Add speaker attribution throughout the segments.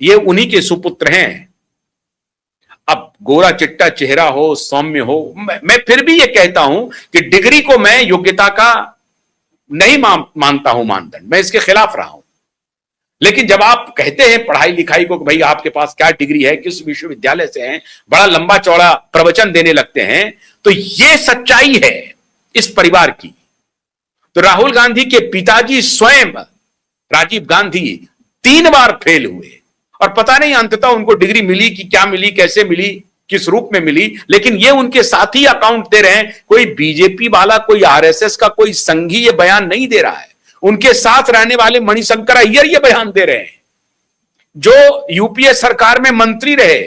Speaker 1: ये उन्हीं के सुपुत्र हैं। अब गोरा चिट्टा चेहरा हो, सौम्य हो, मैं फिर भी ये कहता हूं कि डिग्री को मैं योग्यता का नहीं मानता हूं मानदंड, मैं इसके खिलाफ रहा हूं। लेकिन जब आप कहते हैं पढ़ाई लिखाई को कि भाई आपके पास क्या डिग्री है, किस विश्वविद्यालय से हैं, बड़ा लंबा चौड़ा प्रवचन देने लगते हैं, तो ये सच्चाई है इस परिवार की। तो राहुल गांधी के पिताजी स्वयं राजीव गांधी 3 बार फेल हुए और पता नहीं अंततः उनको डिग्री मिली कि क्या मिली, कैसे मिली, किस रूप में मिली, लेकिन ये उनके साथी अकाउंट दे रहे हैं। कोई बीजेपी वाला, कोई आरएसएस का कोई संघी ये बयान नहीं दे रहा है। उनके साथ रहने वाले मणिशंकर अय्यर ये बयान दे रहे हैं, जो यूपीए सरकार में मंत्री रहे,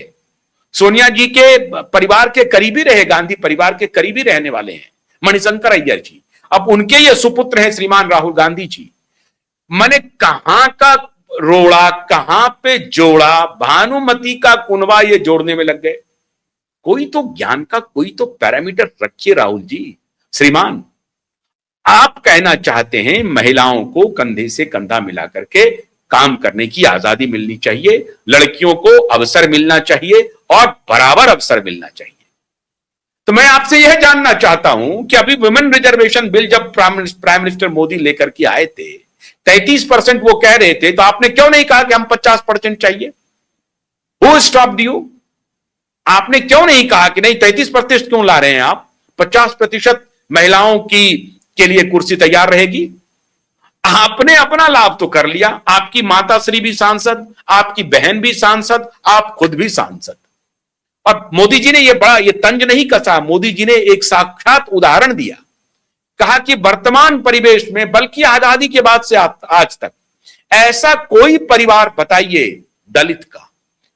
Speaker 1: सोनिया जी के परिवार के करीबी रहे, गांधी परिवार के करीबी रहने वाले हैं मणिशंकर अय्यर जी। अब उनके ये सुपुत्र हैं श्रीमान राहुल गांधी जी। मैंने कहां का रोड़ा, कहां पे जोड़ा, भानुमति का कुनवा ये जोड़ने में लग गए। कोई तो ज्ञान का कोई तो पैरामीटर रखिए राहुल जी। श्रीमान, आप कहना चाहते हैं महिलाओं को कंधे से कंधा मिला करके काम करने की आजादी मिलनी चाहिए, लड़कियों को अवसर मिलना चाहिए और बराबर अवसर मिलना चाहिए। तो मैं आपसे यह जानना चाहता हूं कि अभी वुमेन रिजर्वेशन बिल जब प्राइम मिनिस्टर मोदी लेकर के आए थे, 33% वो कह रहे थे, तो आपने क्यों नहीं कहा कि हम 50% चाहिए? Who stopped you? आपने क्यों नहीं कहा कि नहीं 33% क्यों ला रहे हैं आप, 50% महिलाओं की के लिए कुर्सी तैयार रहेगी? आपने अपना लाभ तो कर लिया, आपकी माताश्री भी सांसद, आपकी बहन भी सांसद, आप खुद भी सांसद। और मोदी जी ने ये तंज नहीं कसा, मोदी जी ने एक साक्षात उदाहरण दिया। कहा कि वर्तमान परिवेश में, बल्कि आजादी के बाद से आज तक, ऐसा कोई परिवार बताइए दलित का,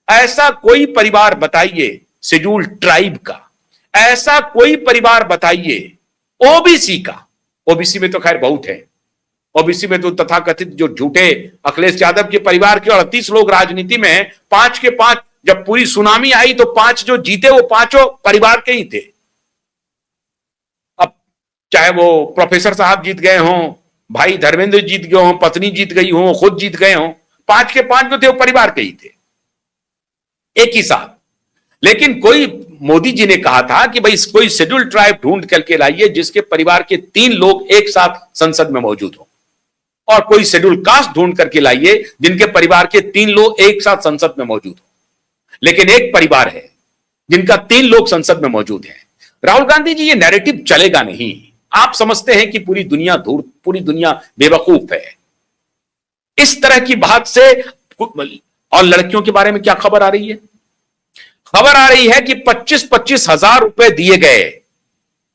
Speaker 1: ऐसा कोई परिवार बताइए शेड्यूल्ड ट्राइब का, ऐसा कोई परिवार बताइए ओबीसी का। ओबीसी में तो खैर बहुत है, ओबीसी में तो तथाकथित जो झूठे अखिलेश यादव के परिवार के 38 लोग राजनीति में हैं, 5 के 5, जब पूरी सुनामी आई तो 5 जो जीते वो 5 परिवार के ही थे। अब चाहे वो प्रोफेसर साहब जीत गए हों, भाई धर्मेंद्र जीत गए हों, पत्नी जीत गई हो, खुद जीत गए हों, 5 के 5 जो थे वो परिवार के ही थे, एक ही साथ। लेकिन कोई, मोदी जी ने कहा था कि भाई कोई शेड्यूल्ड ट्राइब ढूंढ करके लाइए जिसके परिवार के 3 लोग एक साथ संसद में मौजूद हो, और कोई शेड्यूल्ड कास्ट ढूंढ करके लाइए जिनके परिवार के 3 लोग एक साथ संसद में मौजूद हो। लेकिन एक परिवार है जिनका 3 लोग संसद में मौजूद हैं। राहुल गांधी जी, ये नैरेटिव चलेगा नहीं। आप समझते हैं कि पूरी दुनिया बेवकूफ है। इस तरह की बात से, और लड़कियों के बारे में क्या खबर आ रही है? खबर आ रही है कि 25-25 हजार रुपए दिए गए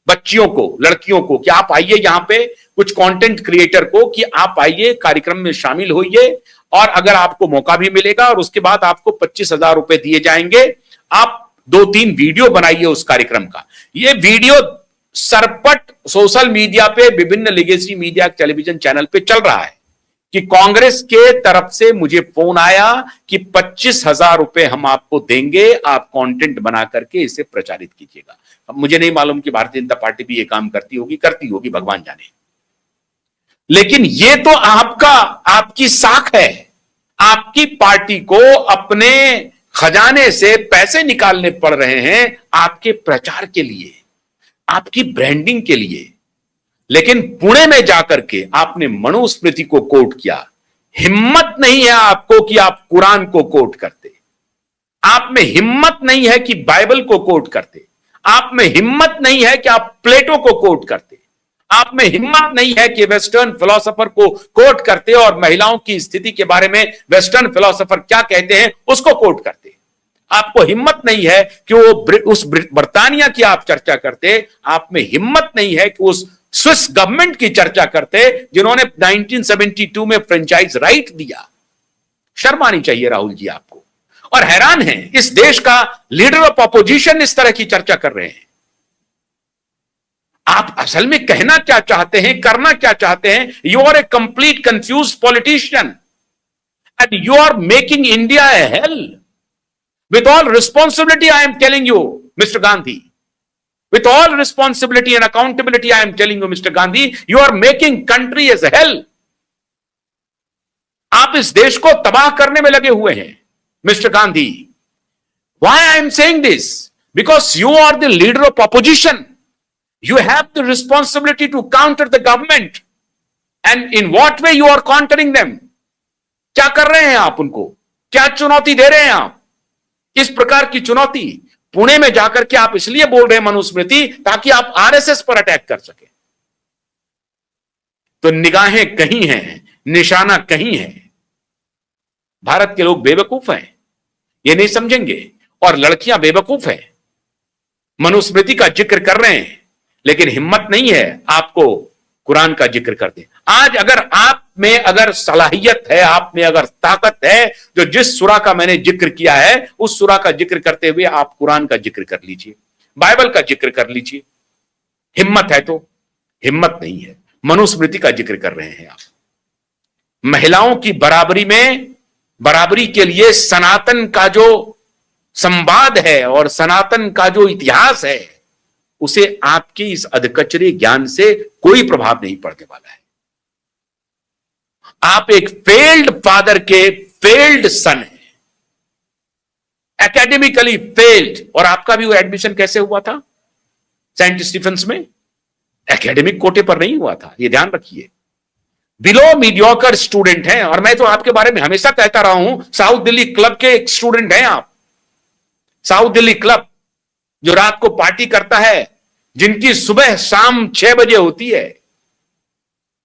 Speaker 1: बच्चियों को, लड़कियों को, कि आप आइए यहां पे, कुछ कंटेंट क्रिएटर को, कि आप आइए कार्यक्रम में शामिल होइए, और अगर आपको मौका भी मिलेगा और उसके बाद आपको 25,000 रुपए दिए जाएंगे, आप 2-3 वीडियो बनाइए उस कार्यक्रम का। ये वीडियो सरपट सोशल मीडिया पे, विभिन्न लेगेसी मीडिया टेलीविजन चैनल पे चल रहा है कि कांग्रेस के तरफ से मुझे फोन आया कि 25,000 रुपए हम आपको देंगे, आप कंटेंट बना करके इसे प्रचारित कीजिएगा। अब मुझे नहीं मालूम कि भारतीय जनता पार्टी भी ये काम करती होगी, भगवान जाने। लेकिन ये तो आपकी साख है। आपकी पार्टी को अपने खजाने से पैसे निकालने पड़ रहे हैं आपके प्रचार के लिए, आपकी ब्रांडिंग के लिए। लेकिन पुणे में जाकर के आपने मनुस्मृति को कोट किया। हिम्मत नहीं है आपको कि आप कुरान को कोट करते, आप में हिम्मत नहीं है कि बाइबल को कोट करते, आप में हिम्मत नहीं है कि आप प्लेटो को कोट करते, आप में हिम्मत नहीं है कि वेस्टर्न फिलोसोफर को कोट करते और महिलाओं की स्थिति के बारे में वेस्टर्न फिलोसोफर क्या कहते हैं उसको कोट करते। आपको हिम्मत नहीं है कि उस बर्तानिया की आप चर्चा करते, आप में हिम्मत नहीं है कि उस स्विस गवर्नमेंट की चर्चा करते जिन्होंने 1972 में फ्रेंचाइज राइट दिया। शर्म आनी चाहिए राहुल जी आपको। और हैरान है, इस देश का लीडर ऑफ अपोजिशन इस तरह की चर्चा कर रहे हैं। आप असल में कहना क्या चाहते हैं, करना क्या चाहते हैं? You are a complete confuse politician and you are making India a hell. With all responsibility I am telling you mister Gandhi, with all responsibility and accountability, I am telling you, Mr. Gandhi, you are making country as hell. आप इस देश को तबाह करने में लगे हुए हैं। Mr. Gandhi. Why I am saying this? Because you are the leader of opposition. You have the responsibility to counter the government. And in what way you are countering them? क्या कर रहे हैं आप उनको? क्या चुनौती दे रहे हैं आप? किस प्रकार की चुनौती? पुणे में जाकर के आप इसलिए बोल रहे हैं मनुस्मृति ताकि आप आरएसएस पर अटैक कर सके। तो निगाहें कहीं हैं, निशाना कहीं है। भारत के लोग बेवकूफ हैं, ये नहीं समझेंगे, और लड़कियां बेवकूफ हैं। मनुस्मृति का जिक्र कर रहे हैं लेकिन हिम्मत नहीं है आपको कुरान का जिक्र कर दे। आज अगर आप में अगर सलाहियत है, आप में अगर ताकत है, जो जिस सूरा का मैंने जिक्र किया है उस सूरा का जिक्र करते हुए आप कुरान का जिक्र कर लीजिए, बाइबल का जिक्र कर लीजिए। हिम्मत है तो, हिम्मत नहीं है, मनुस्मृति का जिक्र कर रहे हैं आप। महिलाओं की बराबरी में, बराबरी के लिए सनातन का जो संवाद है और सनातन का जो इतिहास है, उसे आपके इस अधकचरे ज्ञान से कोई प्रभाव नहीं पड़ने वाला है। आप एक फेल्ड फादर के फेल्ड सन हैं, एकेडमिकली फेल्ड। और आपका भी वो एडमिशन कैसे हुआ था सेंट स्टीफेंस में? एकेडमिक कोटे पर नहीं हुआ था, ये ध्यान रखिए। बिलो मीडियोकर स्टूडेंट हैं। और मैं तो आपके बारे में हमेशा कहता रहा हूं, साउथ दिल्ली क्लब के एक स्टूडेंट हैं आप। साउथ दिल्ली क्लब जो रात को पार्टी करता है, जिनकी सुबह शाम 6 बजे होती है,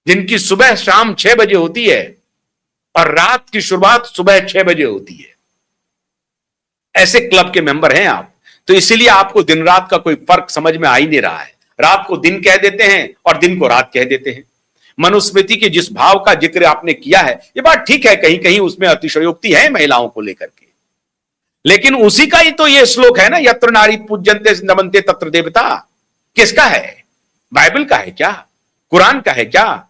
Speaker 1: जिनकी सुबह शाम 6 बजे होती है और रात की शुरुआत सुबह 6 बजे होती है, ऐसे क्लब के मेंबर हैं आप। तो इसीलिए आपको दिन रात का कोई फर्क समझ में आ ही नहीं रहा है। रात को दिन कह देते हैं और दिन को रात कह देते हैं। मनुस्मृति के जिस भाव का जिक्र आपने किया है, ये बात ठीक है, कहीं कहीं उसमें अतिशयोक्ति है महिलाओं को लेकर के, लेकिन उसी का ही तो ये श्लोक है ना, यत्र नारी पूज्यन्ते नमन्ते तत्र देवता। किसका है? बाइबल का है क्या? कुरान का है क्या?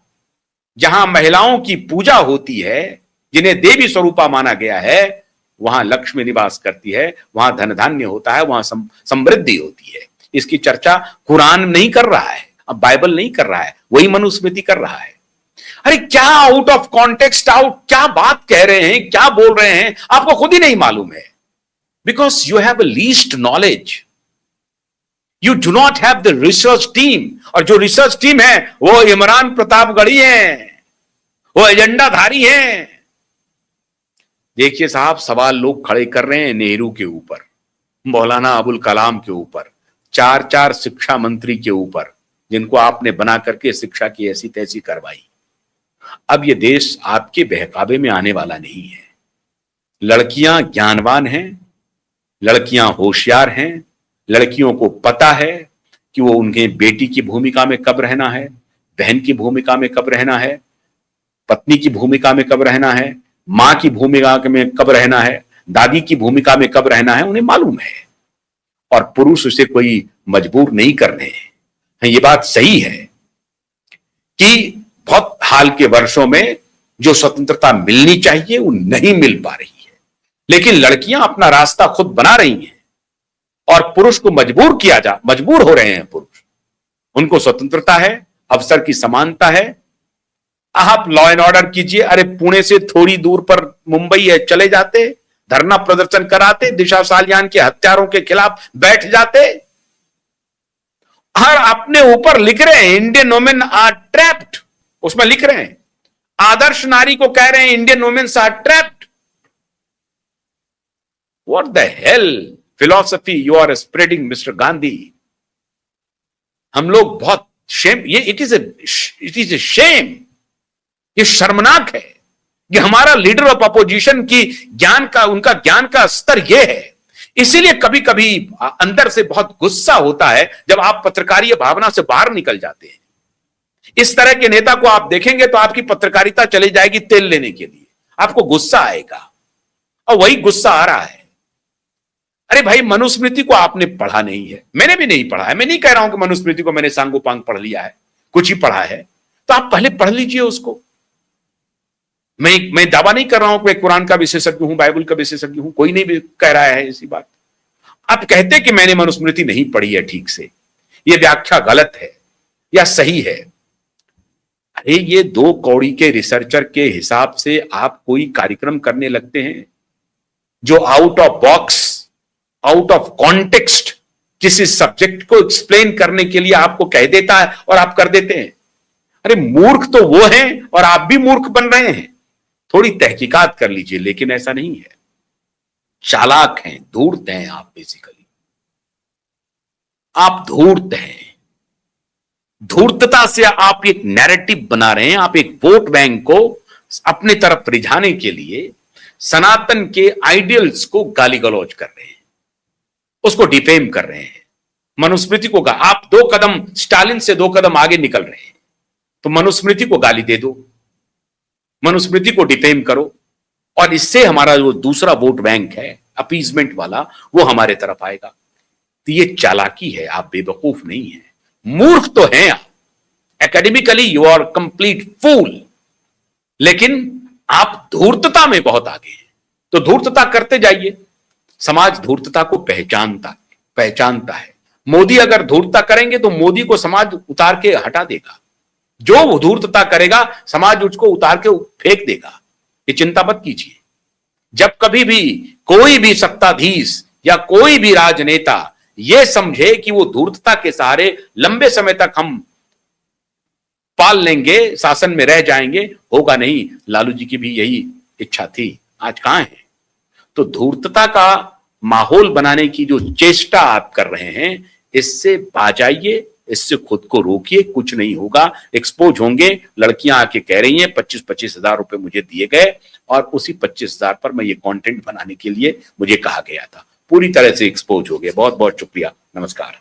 Speaker 1: जहां महिलाओं की पूजा होती है, जिन्हें देवी स्वरूपा माना गया है, वहां लक्ष्मी निवास करती है, वहां धन धान्य होता है, वहां समृद्धि होती है। इसकी चर्चा कुरान नहीं कर रहा है, अब बाइबल नहीं कर रहा है, वही मनुस्मृति कर रहा है। अरे क्या आउट ऑफ कॉन्टेक्स्ट, क्या बात कह रहे हैं, क्या बोल रहे हैं, आपको खुद ही नहीं मालूम है। Because you have least knowledge, you do not have the research team. और जो रिसर्च टीम है वो इमरान प्रतापगढ़ी हैं, वो एजेंडाधारी हैं। देखिए साहब, सवाल लोग खड़े कर रहे हैं नेहरू के ऊपर, मौलाना अबुल कलाम के ऊपर, 4 शिक्षा मंत्री के ऊपर, जिनको आपने बना करके शिक्षा की ऐसी तैसी करवाई। अब ये देश आपके बहकावे में आने वाला नहीं है। लड़कियां ज्ञानवान हैं, लड़कियां होशियार हैं, लड़कियों को पता है कि वो उनके बेटी की भूमिका में कब रहना है, बहन की भूमिका में कब रहना है, पत्नी की भूमिका में कब रहना है, मां की भूमिका में कब रहना है, दादी की भूमिका में कब रहना है, उन्हें मालूम है। और पुरुष उसे कोई मजबूर नहीं कर रहे हैं। ये बात सही है कि बहुत हाल के वर्षों में जो स्वतंत्रता मिलनी चाहिए वो नहीं मिल पा रही है, लेकिन लड़कियां अपना रास्ता खुद बना रही हैं और पुरुष को मजबूर हो रहे हैं पुरुष। उनको स्वतंत्रता है, अवसर की समानता है। आप लॉ एंड ऑर्डर कीजिए, अरे पुणे से थोड़ी दूर पर मुंबई है, चले जाते, धरना प्रदर्शन कराते, दिशा सालियान के हत्यारों के खिलाफ बैठ जाते। हर अपने ऊपर लिख रहे हैं इंडियन वुमेन आर ट्रैप्ड, उसमें लिख रहे हैं आदर्श नारी को कह रहे हैं Indian womens are trapped. What the hell philosophy you are spreading mister Gandhi. हम लोग बहुत शेम, ये इट इज ए शेम, ये शर्मनाक है कि हमारा लीडर ऑफ अपोजिशन की उनका ज्ञान का स्तर यह है। इसीलिए कभी कभी अंदर से बहुत गुस्सा होता है जब आप पत्रकारीय भावना से बाहर निकल जाते हैं। इस तरह के नेता को आप देखेंगे तो आपकी पत्रकारिता चली जाएगी तेल लेने के लिए, आपको गुस्सा आएगा, और वही गुस्सा आ रहा है। अरे भाई, मनुस्मृति को आपने पढ़ा नहीं है, मैंने भी नहीं पढ़ा है। मैं नहीं कह रहा हूं कि मनुस्मृति को मैंने सांगोपांग पढ़ लिया है, कुछ ही पढ़ा है, तो आप पहले पढ़ लीजिए उसको। मैं दावा नहीं कर रहा हूं कि मैं कुरान का विशेषज्ञ हूं, बाइबल का विशेषज्ञ हूं, कोई नहीं भी कह रहा है ऐसी बात। आप कहते कि मैंने मनुस्मृति नहीं पढ़ी है ठीक से, यह व्याख्या गलत है या सही है। अरे ये 2 कौड़ी के रिसर्चर के हिसाब से आप कोई कार्यक्रम करने लगते हैं, जो out of box, out of context किसी सब्जेक्ट को एक्सप्लेन करने के लिए आपको कह देता है और आप कर देते हैं। अरे मूर्ख तो वो हैं और आप भी मूर्ख बन रहे हैं। थोड़ी तहकीकात कर लीजिए। लेकिन ऐसा नहीं है, चालाक हैं, धूर्त हैं आप। बेसिकली आप धूर्त हैं। धूर्तता से आप एक नैरेटिव बना रहे हैं। आप एक वोट बैंक को अपने तरफ रिझाने के लिए सनातन के आइडियल्स को गाली गलौज कर रहे हैं, उसको डिफेम कर रहे हैं। मनुस्मृति को आप 2 कदम स्टालिन से 2 कदम आगे निकल रहे हैं, तो मनुस्मृति को गाली दे दो, मनुस्मृति को डिफेम करो, और इससे हमारा जो दूसरा वोट बैंक है अपीजमेंट वाला, वो हमारे तरफ आएगा। तो ये चालाकी है, आप बेवकूफ नहीं है, मूर्ख तो हैं आप। एकेडमिकली यू आर कंप्लीट फूल, लेकिन आप धूर्तता में बहुत आगे हैं। तो धूर्तता करते जाइए। समाज धूर्तता को पहचानता है। मोदी अगर धूर्तता करेंगे तो मोदी को समाज उतार के हटा देगा। जो वो धूर्तता करेगा समाज उसको उतार के फेंक देगा। ये चिंता मत कीजिए। जब कभी भी कोई भी सत्ताधीश या कोई भी राजनेता ये समझे कि वो धूर्तता के सहारे लंबे समय तक हम पाल लेंगे, शासन में रह जाएंगे, होगा नहीं। लालू जी की भी यही इच्छा थी, आज कहां है। तो धूर्तता का माहौल बनाने की जो चेष्टा आप कर रहे हैं, इससे बाजाइए, इससे खुद को रोकिए। कुछ नहीं होगा, एक्सपोज होंगे। लड़कियां आके कह रही हैं 25-25 हजार रुपए मुझे दिए गए और उसी 25 हजार पर मैं ये कंटेंट बनाने के लिए मुझे कहा गया था। पूरी तरह से एक्सपोज हो गया। बहुत बहुत शुक्रिया। नमस्कार।